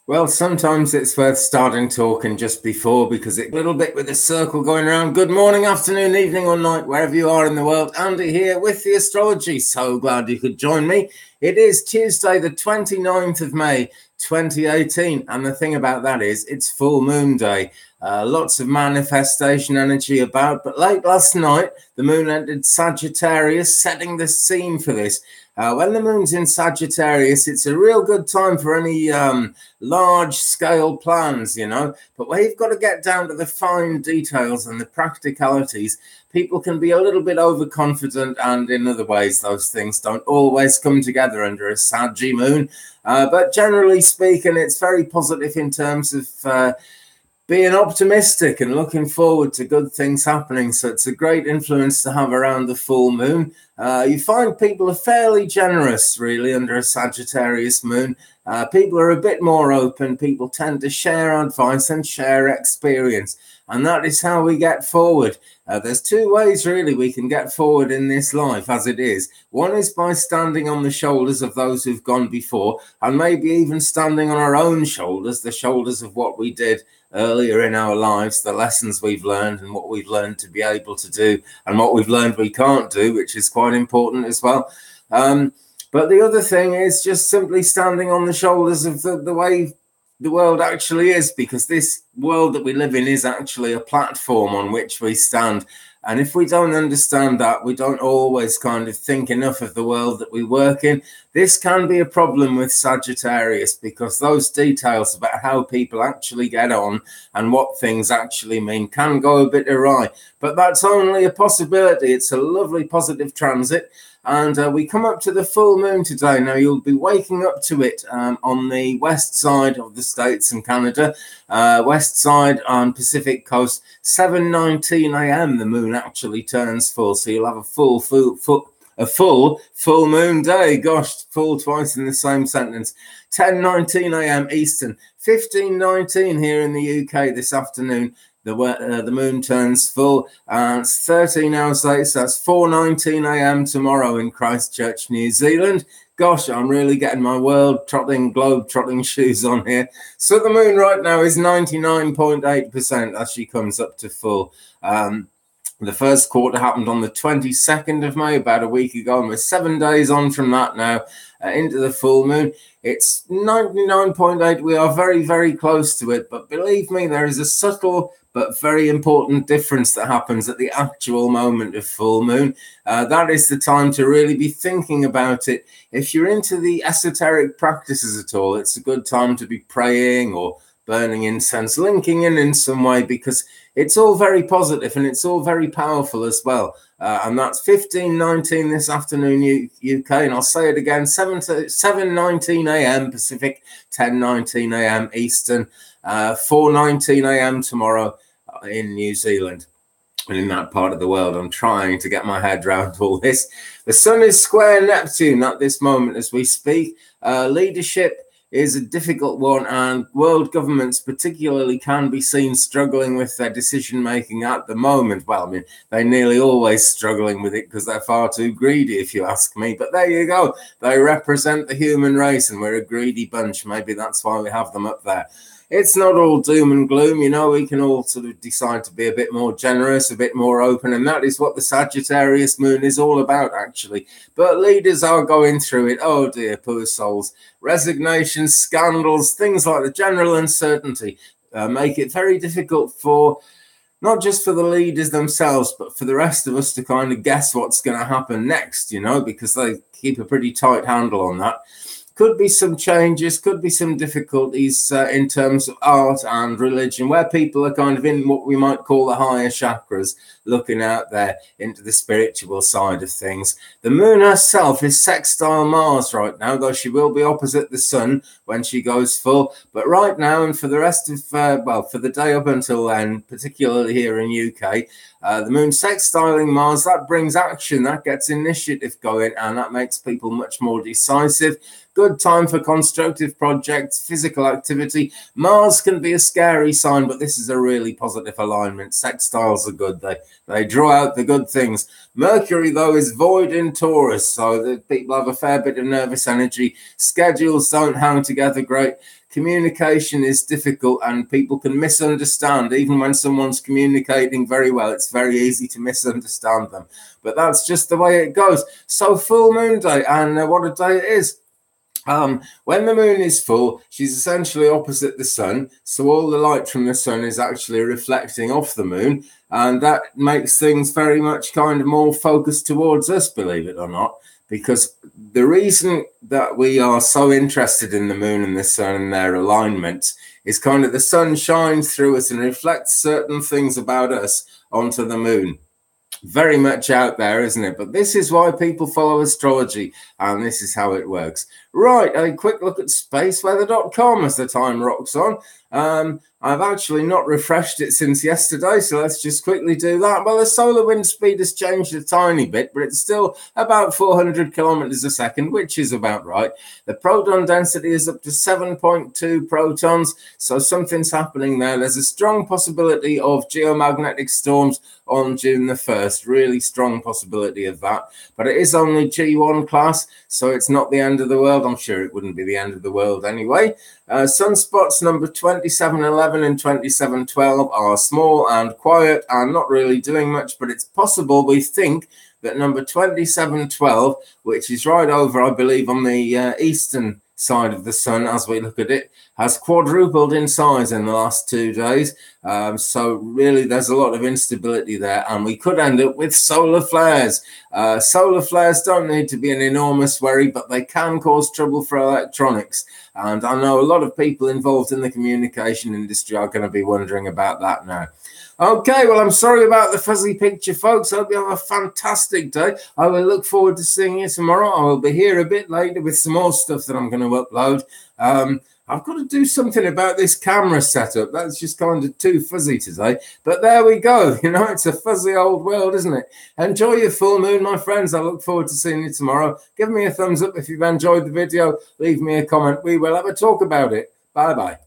Well, sometimes it's worth starting talking just before because it's a little bit with a circle going around. Good morning, afternoon, evening, or night, wherever you are in the world. Andy here with the astrology. So glad you could join me. It is Tuesday, the 29th of May, 2018. And the thing about that is it's full moon day. Lots of manifestation energy about. But late last night, the moon entered Sagittarius, setting the scene for this. When the moon's in Sagittarius, it's a real good time for any large scale plans, but where you've got to get down to the fine details and the practicalities, people can be a little bit overconfident, and in other ways, those things don't always come together under a Saggy moon. But generally speaking, it's very positive in terms of being optimistic and looking forward to good things happening. So it's a great influence to have around the full moon. You find people are fairly generous, really, under a Sagittarius moon. People are a bit more open. People tend to share advice and share experience. And that is how we get forward. There's two ways, really, we can get forward in this life as it is. One is by standing on the shoulders of those who've gone before, and maybe even standing on our own shoulders, the shoulders of what we did earlier in our lives, the lessons we've learned and what we've learned to be able to do and what we've learned we can't do, which is quite important as well. But the other thing is just simply standing on the shoulders of the way the world actually is, because this world that we live in is actually a platform on which we stand. And if we don't understand that, we don't always kind of think enough of the world that we work in. This can be a problem with Sagittarius, because those details about how people actually get on and what things actually mean can go a bit awry. But that's only a possibility. It's a lovely positive transit. And we come up to the full moon today. Now, you'll be waking up to it on the west side of the States and Canada, west side on Pacific coast, 7:19 a.m. The moon actually turns full. So you'll have a full moon day. Gosh, full twice in the same sentence. 10:19 a.m. Eastern, 15:19 here in the UK this afternoon. The moon turns full, and it's 13 hours later, so that's 4:19 a.m. tomorrow in Christchurch, New Zealand. Gosh, I'm really getting my globe trotting shoes on here. So the moon right now is 99.8% as she comes up to full. The first quarter happened on the 22nd of May, about a week ago, and we're 7 days on from that now into the full moon. It's 99.8. We are very, very close to it, but believe me, there is a subtle but very important difference that happens at the actual moment of full moon. That is the time to really be thinking about it. If you're into the esoteric practices at all, it's a good time to be praying or burning incense, linking in some way, because it's all very positive and it's all very powerful as well. And that's 15:19 this afternoon UK, and I'll say it again, 7:19 a.m. Pacific, 10:19 a.m. Eastern, 4:19 a.m. tomorrow in New Zealand. And in that part of the world, I'm trying to get my head around all this. The sun is square Neptune at this moment as we speak. Leadership is a difficult one, and world governments particularly can be seen struggling with their decision making at the moment. Well, I mean, they're nearly always struggling with it because they're far too greedy, if you ask me. But there you go. They represent the human race, and we're a greedy bunch. Maybe that's why we have them up there. It's not all doom and gloom, we can all sort of decide to be a bit more generous, a bit more open, and that is what the Sagittarius moon is all about, actually. But leaders are going through it. Oh dear, poor souls. Resignations, scandals, things like the general uncertainty make it very difficult for, not just for the leaders themselves, but for the rest of us to kind of guess what's going to happen next, because they keep a pretty tight handle on that. Could be some changes, could be some difficulties in terms of art and religion, where people are kind of in what we might call the higher chakras, looking out there into the spiritual side of things. The moon herself is sextile Mars right now, though she will be opposite the sun when she goes full. But right now, and for the rest of, for the day up until then, particularly here in UK, the moon sextiling Mars, that brings action, that gets initiative going, and that makes people much more decisive. Good time for constructive projects, physical activity. Mars can be a scary sign, but this is a really positive alignment. Sextiles are good. They draw out the good things. Mercury, though, is void in Taurus, so the people have a fair bit of nervous energy. Schedules don't hang together great. communication is difficult and people can misunderstand. Even when someone's communicating very well, it's very easy to misunderstand them. But that's just the way it goes. So full moon day, and what a day it is. When the moon is full, she's essentially opposite the sun. So all the light from the sun is actually reflecting off the moon. And that makes things very much kind of more focused towards us, believe it or not. Because the reason that we are so interested in the moon and the sun and their alignment is kind of the sun shines through us and reflects certain things about us onto the moon. Very much out there, isn't it? But this is why people follow astrology, and this is how it works. Right, a quick look at spaceweather.com as the time rocks on. I've actually not refreshed it since yesterday, so let's just quickly do that. Well, the solar wind speed has changed a tiny bit, but it's still about 400 kilometers a second, which is about right. The proton density is up to 7.2 protons, so something's happening there. There's a strong possibility of geomagnetic storms on June the 1st, really strong possibility of that. But it is only G1 class, so it's not the end of the world. I'm sure it wouldn't be the end of the world anyway. Sunspots number 2711 and 2712 are small and quiet and not really doing much, but it's possible, we think, that number 2712, which is right over, I believe, on the eastern side of the sun as we look at it, has quadrupled in size in the last 2 days. So really there's a lot of instability there, and we could end up with solar flares. Solar flares don't need to be an enormous worry, but they can cause trouble for electronics. And I know a lot of people involved in the communication industry are going to be wondering about that now. Okay, well, I'm sorry about the fuzzy picture, folks. I hope you have a fantastic day. I will look forward to seeing you tomorrow. I will be here a bit later with some more stuff that I'm going to upload. I've got to do something about this camera setup. That's just kind of too fuzzy today. But there we go. You know, it's a fuzzy old world, isn't it? Enjoy your full moon, my friends. I look forward to seeing you tomorrow. Give me a thumbs up if you've enjoyed the video. Leave me a comment. We will have a talk about it. Bye-bye.